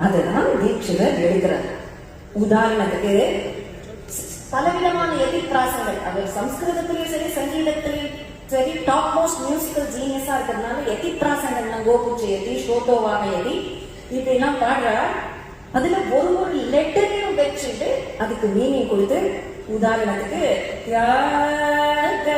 அதுதான் தீட்சிதர் எடுக்கிறார். உதாரணத்துக்கு பலவிதமான எதிர்பிராசங்கள், அவர் சம்ஸ்கிருதத்திலேயும் சரி சங்கீதத்திலேயும் சரி டாப் மோஸ்ட் மியூசிக்கல் ஜீனியஸா இருக்கிறதுனால எதிர்பிராசங்கள் கோபுச்ச எதி ஸ்ரோதோவாக எதி இப்படிலாம் பாடுறார். அதுல ஒரு ஒரு லெட்டரையும் வச்சுட்டு அதுக்கு மீனிங் கொடுத்து, உதாரணத்துக்கு ராஜ